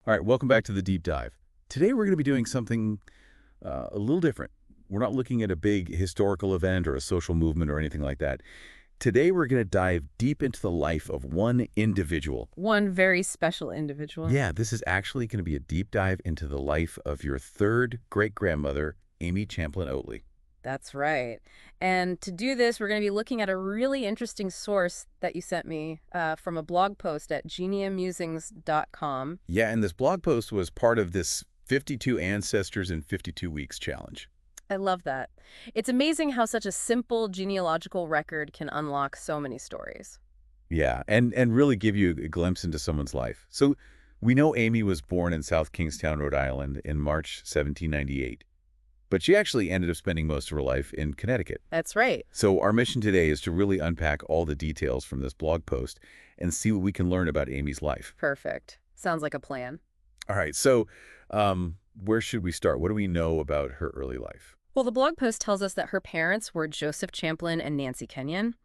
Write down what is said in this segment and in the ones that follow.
All right, welcome back to the deep dive. Today we're going to be doing something a little different. We're not looking at a big historical event or a social movement or anything like that. Today we're going to dive deep into the life of one individual. One very special individual. Yeah, this is actually going to be a deep dive into the life of your third great-grandmother, Amy Champlin Oatley. That's right. And to do this, we're going to be looking at a really interesting source that you sent me from a blog post at Genea-Musings.com. Yeah, and this blog post was part of this 52 Ancestors in 52 Weeks challenge. I love that. It's amazing how such a simple genealogical record can unlock so many stories. Yeah, and really give you a glimpse into someone's life. So we know Amy was born in South Kingstown, Rhode Island in March 1798. But she actually ended up spending most of her life in Connecticut. That's right. So our mission today is to really unpack all the details from this blog post and see what we can learn about Amy's life. Perfect. Sounds like a plan. All right, so where should we start? What do we know about her early life? Well, the blog post tells us that her parents were Joseph Champlin and Nancy Kenyon.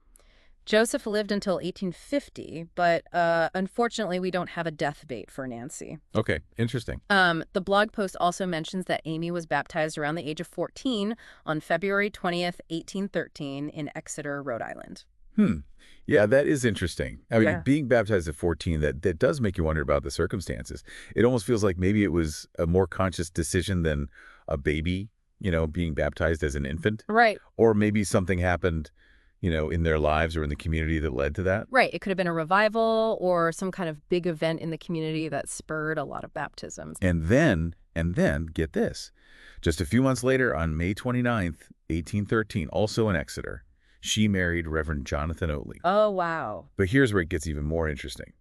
Joseph lived until 1850, but unfortunately, we don't have a death date for Nancy. Okay, interesting. The blog post also mentions that Amy was baptized around the age of 14 on February 20th, 1813 in Exeter, Rhode Island. Yeah, that is interesting. I mean, Yeah. being baptized at 14, that does make you wonder about the circumstances. It almost feels like maybe it was a more conscious decision than a baby, being baptized as an infant. Right. Or maybe something happened, in their lives or in the community that led to that. Right. It could have been a revival or some kind of big event in the community that spurred a lot of baptisms. And then, get this. Just a few months later, on May 29th, 1813, also in Exeter, she married Reverend Jonathan Oatley. Oh, wow. But here's where it gets even more interesting.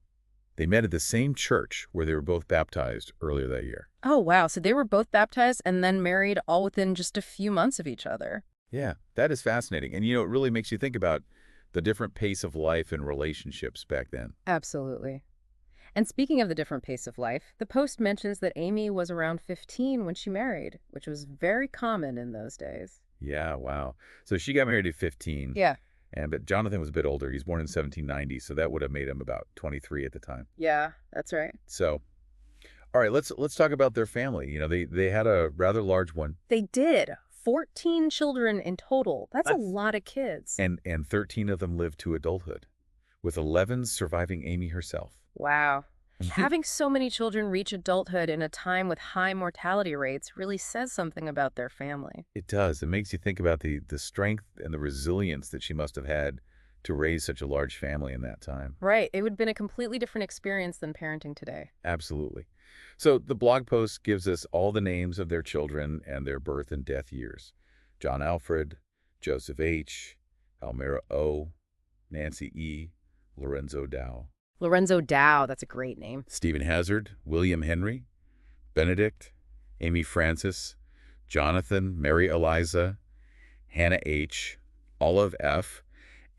They met at the same church where they were both baptized earlier that year. Oh, wow. So they were both baptized and then married all within just a few months of each other. Yeah, that is fascinating. And, it really makes you think about the different pace of life and relationships back then. Absolutely. And speaking of the different pace of life, the post mentions that Amy was around 15 when she married, which was very common in those days. Yeah, wow. So she got married at 15. Yeah. But Jonathan was a bit older. He's born in 1790, so that would have made him about 23 at the time. Yeah, that's right. So, all right, let's talk about their family. They had a rather large one. They did. 14 children in total. That's a lot of kids. And 13 of them lived to adulthood, with 11 surviving Amy herself. Wow. Having so many children reach adulthood in a time with high mortality rates really says something about their family. It does. It makes you think about the strength and the resilience that she must have had to raise such a large family in that time. Right. It would have been a completely different experience than parenting today. Absolutely. So the blog post gives us all the names of their children and their birth and death years. John Alfred, Joseph H., Elmira O., Nancy E., Lorenzo Dow. Lorenzo Dow, that's a great name. Stephen Hazard, William Henry, Benedict, Amy Frances, Jonathan, Mary Eliza, Hannah H., Olive F.,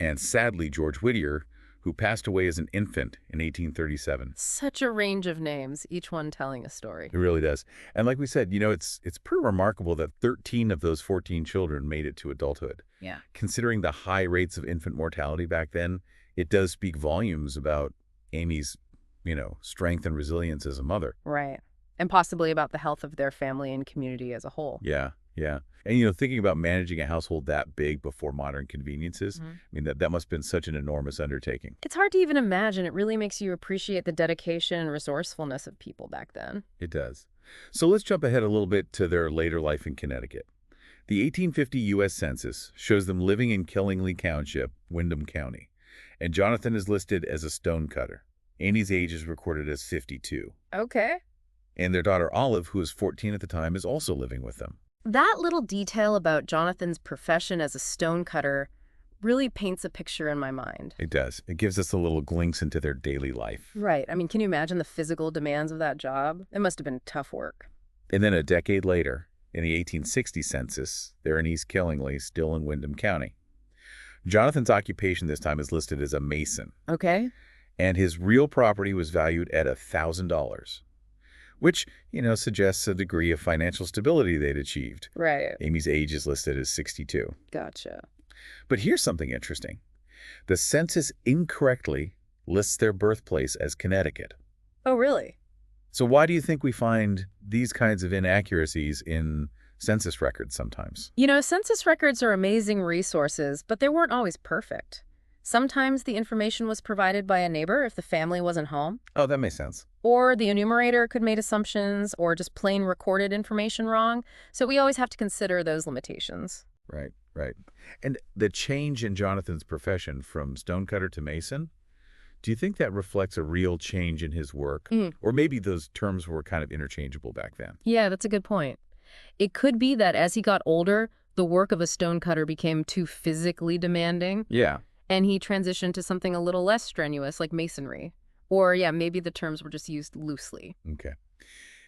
and sadly George Whittier, who passed away as an infant in 1837. Such a range of names, each one telling a story. It really does. And like we said, it's pretty remarkable that 13 of those 14 children made it to adulthood. Yeah. Considering the high rates of infant mortality back then, it does speak volumes about Amy's, strength and resilience as a mother. Right. And possibly about the health of their family and community as a whole. Yeah, yeah. And, thinking about managing a household that big before modern conveniences, I mean, that must have been such an enormous undertaking. It's hard to even imagine. It really makes you appreciate the dedication and resourcefulness of people back then. It does. So let's jump ahead a little bit to their later life in Connecticut. The 1850 U.S. Census shows them living in Killingly Township, Windham County, and Jonathan is listed as a stonecutter. Amy's age is recorded as 52. Okay. And their daughter Olive, who is 14 at the time, is also living with them. That little detail about Jonathan's profession as a stonecutter really paints a picture in my mind. It does. It gives us a little glimpse into their daily life. Right. I mean, can you imagine the physical demands of that job? It must have been tough work. And then a decade later, in the 1860 census, they're in East Killingly, still in Windham County. Jonathan's occupation this time is listed as a mason. Okay. And his real property was valued at $1,000. Which, suggests a degree of financial stability they'd achieved. Right. Amy's age is listed as 62. Gotcha. But here's something interesting. The census incorrectly lists their birthplace as Connecticut. Oh, really? So why do you think we find these kinds of inaccuracies in census records sometimes? You know, census records are amazing resources, but they weren't always perfect. Sometimes the information was provided by a neighbor if the family wasn't home, Oh, that makes sense. or the enumerator could make assumptions or just plain recorded information wrong. So we always have to consider those limitations. Right, right. And the change in Jonathan's profession from stonecutter to mason, do you think that reflects a real change in his work? Or maybe those terms were kind of interchangeable back then? Yeah, that's a good point. It could be that as he got older, the work of a stonecutter became too physically demanding, Yeah. and he transitioned to something a little less strenuous, like masonry. Or, yeah, maybe the terms were just used loosely. Okay.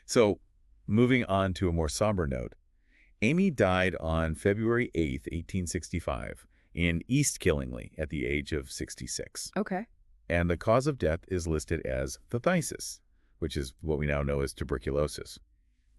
So moving on to a more somber note, Amy died on February 8th, 1865, in East Killingly at the age of 66. Okay. And the cause of death is listed as phthisis, which is what we now know as tuberculosis.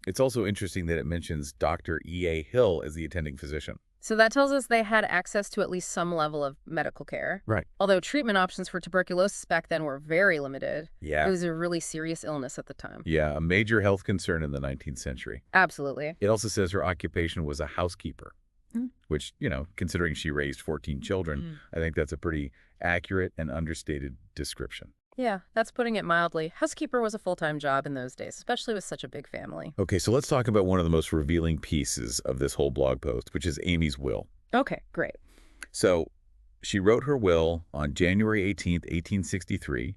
It's also interesting that it mentions Dr. E.A. Hill as the attending physician. So that tells us they had access to at least some level of medical care. Right. Although treatment options for tuberculosis back then were very limited. Yeah. It was a really serious illness at the time. Yeah, a major health concern in the 19th century. Absolutely. It also says her occupation was a housekeeper, which, considering she raised 14 children, I think that's a pretty accurate and understated description. Yeah, that's putting it mildly. Housekeeper was a full-time job in those days, especially with such a big family. Okay, so let's talk about one of the most revealing pieces of this whole blog post, which is Amy's will. Okay, great. So she wrote her will on January 18th, 1863,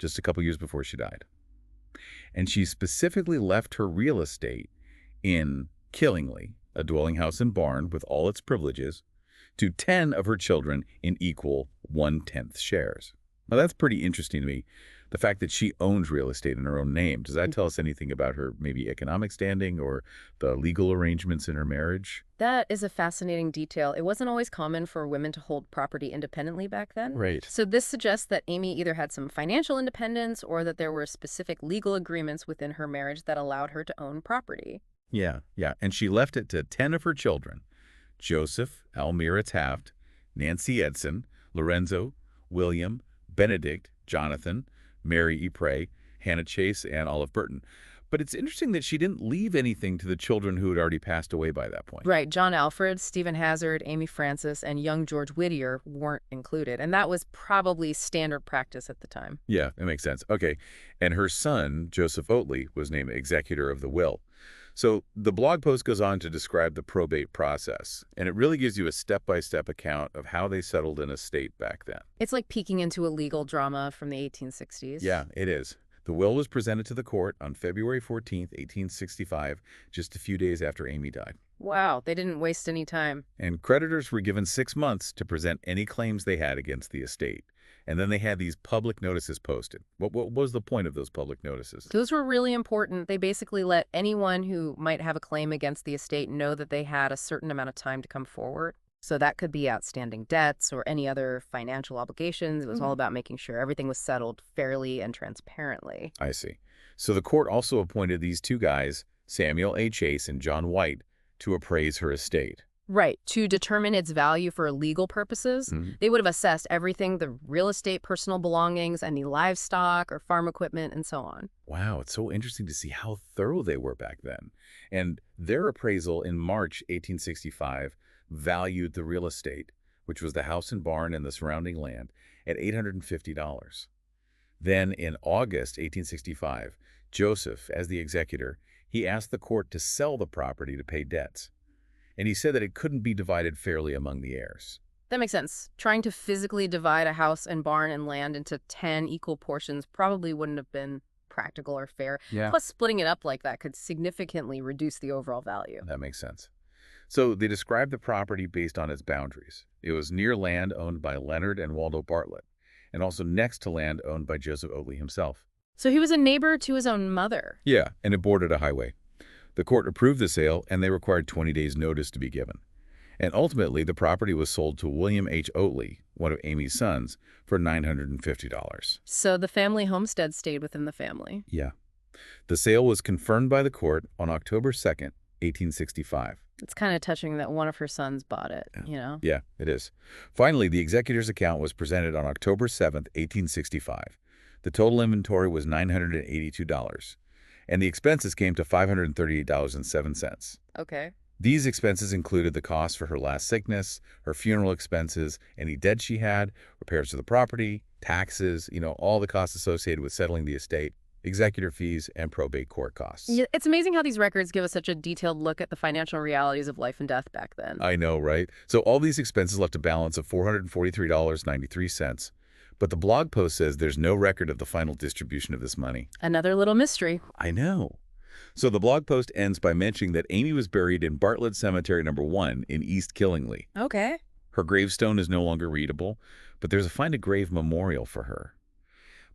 just a couple years before she died. And she specifically left her real estate in Killingly, a dwelling house and barn with all its privileges, to 10 of her children in equal 1/10 shares. Now, that's pretty interesting to me. The fact that she owns real estate in her own name, does that tell us anything about her maybe economic standing or the legal arrangements in her marriage? That is a fascinating detail. It wasn't always common for women to hold property independently back then. Right. So this suggests that Amy either had some financial independence or that there were specific legal agreements within her marriage that allowed her to own property. Yeah. And she left it to 10 of her children: Joseph, Almira Taft, Nancy Edson, Lorenzo, William, Benedict, Jonathan, Mary Ypres, Hannah Chase, and Olive Burton. But it's interesting that she didn't leave anything to the children who had already passed away by that point. Right. John Alfred, Stephen Hazard, Amy Francis, and young George Whittier weren't included. And that was probably standard practice at the time. Yeah, that makes sense. Okay. And her son, Joseph Oatley, was named executor of the will. So the blog post goes on to describe the probate process, and it really gives you a step-by-step account of how they settled an estate back then. It's like peeking into a legal drama from the 1860s. Yeah, it is. The will was presented to the court on February 14th, 1865, just a few days after Amy died. Wow, they didn't waste any time. And creditors were given 6 months to present any claims they had against the estate. And then they had these public notices posted. What was the point of those public notices? Those were really important. They basically let anyone who might have a claim against the estate know that they had a certain amount of time to come forward. So that could be outstanding debts or any other financial obligations. It was all about making sure everything was settled fairly and transparently. I see. So the court also appointed these two guys, Samuel A. Chase and John White, to appraise her estate. Right. To determine its value for legal purposes, they would have assessed everything, the real estate, personal belongings, any livestock or farm equipment, and so on. Wow, it's so interesting to see how thorough they were back then. And their appraisal in March 1865 valued the real estate, which was the house and barn and the surrounding land, at $850. Then in August 1865, Joseph, as the executor, he asked the court to sell the property to pay debts. And he said that it couldn't be divided fairly among the heirs. That makes sense. Trying to physically divide a house and barn and land into 10 equal portions probably wouldn't have been practical or fair. Yeah. Plus, splitting it up like that could significantly reduce the overall value. That makes sense. So they described the property based on its boundaries. It was near land owned by Leonard and Waldo Bartlett, and also next to land owned by Joseph Oatley himself. So he was a neighbor to his own mother. Yeah, and it bordered a highway. The court approved the sale, and they required 20 days' notice to be given. And ultimately, the property was sold to William H. Oatley, one of Amy's sons, for $950. So the family homestead stayed within the family. Yeah. The sale was confirmed by the court on October 2nd, 1865. It's kind of touching that one of her sons bought it, you know? Yeah, it is. Finally, the executor's account was presented on October 7th, 1865. The total inventory was $982. and the expenses came to $538.07. Okay. These expenses included the cost for her last sickness, her funeral expenses, any debt she had, repairs to the property, taxes, all the costs associated with settling the estate, executor fees, and probate court costs. Yeah, it's amazing how these records give us such a detailed look at the financial realities of life and death back then. I know, right? So all these expenses left a balance of $443.93. But the blog post says there's no record of the final distribution of this money. Another little mystery. I know. So the blog post ends by mentioning that Amy was buried in Bartlett Cemetery No. 1 in East Killingly. Okay. Her gravestone is no longer readable, but there's a Find a Grave memorial for her.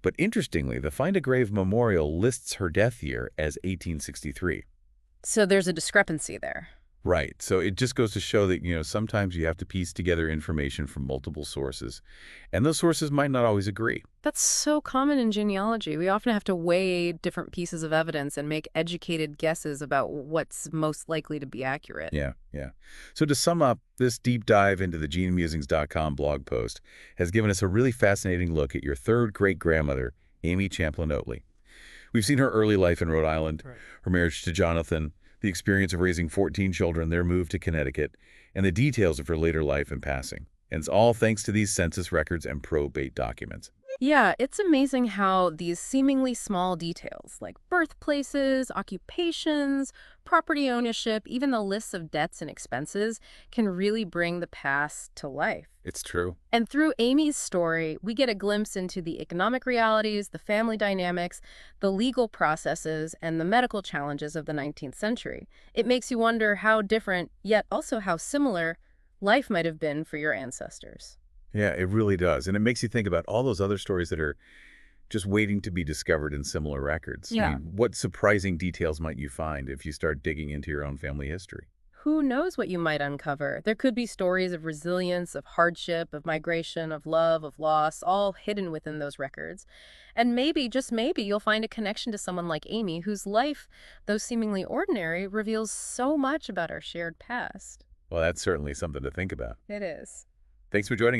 But interestingly, the Find a Grave memorial lists her death year as 1863. So there's a discrepancy there. Right. So it just goes to show that, sometimes you have to piece together information from multiple sources, and those sources might not always agree. That's so common in genealogy. We often have to weigh different pieces of evidence and make educated guesses about what's most likely to be accurate. Yeah. So to sum up, this deep dive into the geneamusings.com blog post has given us a really fascinating look at your third great-grandmother, Amy Champlin Oatley. We've seen her early life in Rhode Island, right, her marriage to Jonathan, the experience of raising 14 children, their move to Connecticut, and the details of her later life and passing. And it's all thanks to these census records and probate documents. Yeah, it's amazing how these seemingly small details, like birthplaces, occupations, property ownership, even the lists of debts and expenses, can really bring the past to life. It's true. And through Amy's story, we get a glimpse into the economic realities, the family dynamics, the legal processes, and the medical challenges of the 19th century. It makes you wonder how different, yet also how similar, life might have been for your ancestors. Yeah, it really does. And it makes you think about all those other stories that are just waiting to be discovered in similar records. Yeah. I mean, what surprising details might you find if you start digging into your own family history? Who knows what you might uncover? There could be stories of resilience, of hardship, of migration, of love, of loss, all hidden within those records. And maybe, just maybe, you'll find a connection to someone like Amy, whose life, though seemingly ordinary, reveals so much about our shared past. Well, that's certainly something to think about. It is. Thanks for joining us